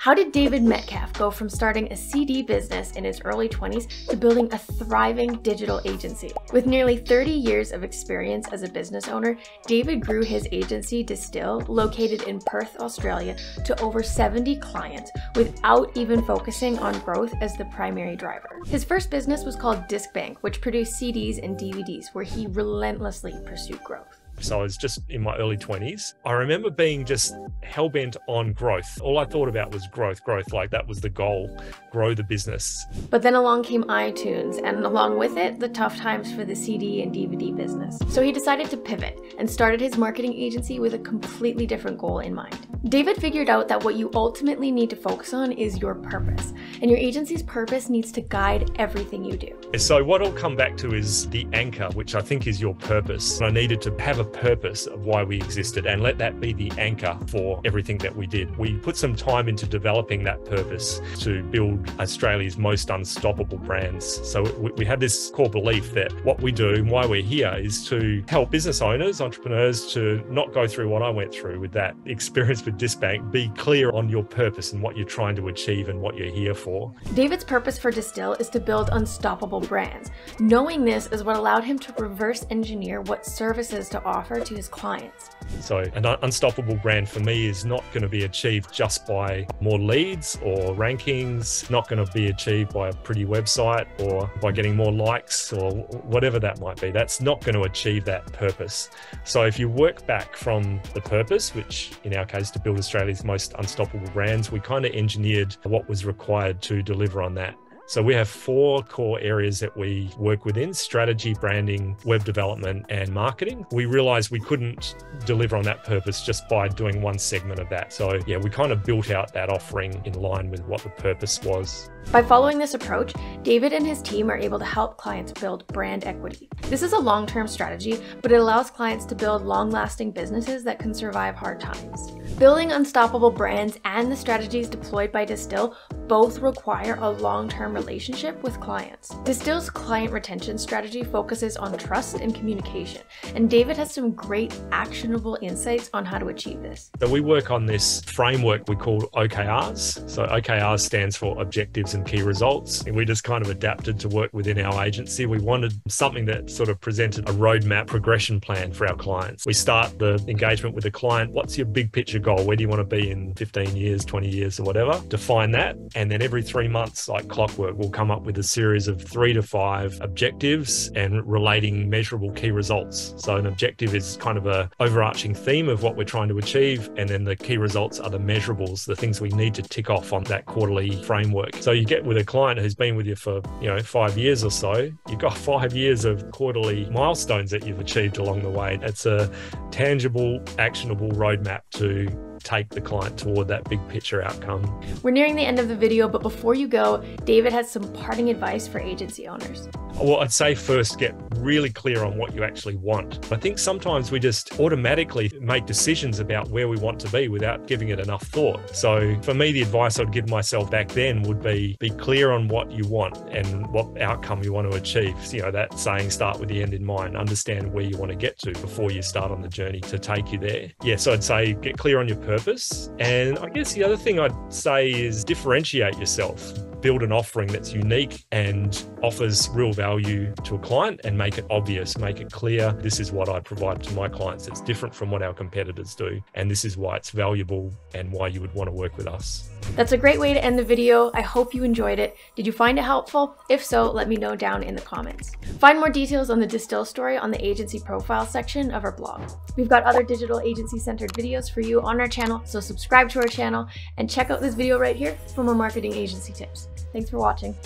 How did David Metcalf go from starting a CD business in his early 20s to building a thriving digital agency? With nearly 30 years of experience as a business owner, David grew his agency Distl, located in Perth, Australia, to over 70 clients without even focusing on growth as the primary driver. His first business was called Disc Bank, which produced CDs and DVDs, where he relentlessly pursued growth. So I was just in my early 20s. I remember being just hell-bent on growth. All I thought about was growth, like that was the goal, grow the business. But then along came iTunes, and along with it, the tough times for the CD and DVD business. So he decided to pivot and started his marketing agency with a completely different goal in mind. David figured out that what you ultimately need to focus on is your purpose, and your agency's purpose needs to guide everything you do. So what I'll come back to is the anchor, which I think is your purpose. I needed to have a purpose of why we existed and let that be the anchor for everything that we did. We put some time into developing that purpose to build Australia's most unstoppable brands. So we had this core belief that what we do and why we're here is to help business owners, entrepreneurs to not go through what I went through with that experience with Disc Bank. Be clear on your purpose and what you're trying to achieve and what you're here for. David's purpose for Distl is to build unstoppable brands. Knowing this is what allowed him to reverse engineer what services to offer to his clients. So an unstoppable brand for me is not going to be achieved just by more leads or rankings, not going to be achieved by a pretty website or by getting more likes or whatever that might be. That's not going to achieve that purpose. So if you work back from the purpose, which in our case to build Australia's most unstoppable brands, we kind of engineered what was required to deliver on that. So we have 4 core areas that we work within: strategy, branding, web development, and marketing. We realized we couldn't deliver on that purpose just by doing one segment of that. So yeah, we kind of built out that offering in line with what the purpose was. By following this approach, David and his team are able to help clients build brand equity. This is a long-term strategy, but it allows clients to build long-lasting businesses that can survive hard times. Building unstoppable brands and the strategies deployed by Distl both require a long-term relationship with clients. Distil's client retention strategy focuses on trust and communication, and David has some great actionable insights on how to achieve this. So we work on this framework we call OKRs. So OKRs stands for objectives and key results. And we just kind of adapted to work within our agency. We wanted something that sort of presented a roadmap progression plan for our clients. We start the engagement with the client. What's your big picture goal? Where do you want to be in 15 years, 20 years or whatever? Define that. And then every 3 months, like clockwork, we'll come up with a series of 3 to 5 objectives and relating measurable key results. So an objective is kind of a overarching theme of what we're trying to achieve. And then the key results are the measurables, the things we need to tick off on that quarterly framework. So you get with a client who's been with you for 5 years or so, you've got 5 years of quarterly milestones that you've achieved along the way. It's a tangible, actionable roadmap to take the client toward that big picture outcome. We're nearing the end of the video, but before you go, David has some parting advice for agency owners. Well, I'd say first, get really clear on what you actually want. I think sometimes we just automatically make decisions about where we want to be without giving it enough thought. So for me, the advice I'd give myself back then would be clear on what you want and what outcome you want to achieve. That saying, start with the end in mind, understand where you want to get to before you start on the journey to take you there. Yeah, so I'd say get clear on your purpose. And I guess the other thing I'd say is differentiate yourself. Build an offering that's unique and offers real value to a client and make it obvious, make it clear. This is what I provide to my clients. It's different from what our competitors do. And this is why it's valuable and why you would want to work with us. That's a great way to end the video. I hope you enjoyed it. Did you find it helpful? If so, let me know down in the comments. Find more details on the Distl story on the agency profile section of our blog. We've got other digital agency-centered videos for you on our channel, so subscribe to our channel and check out this video right here for more marketing agency tips. Thanks for watching.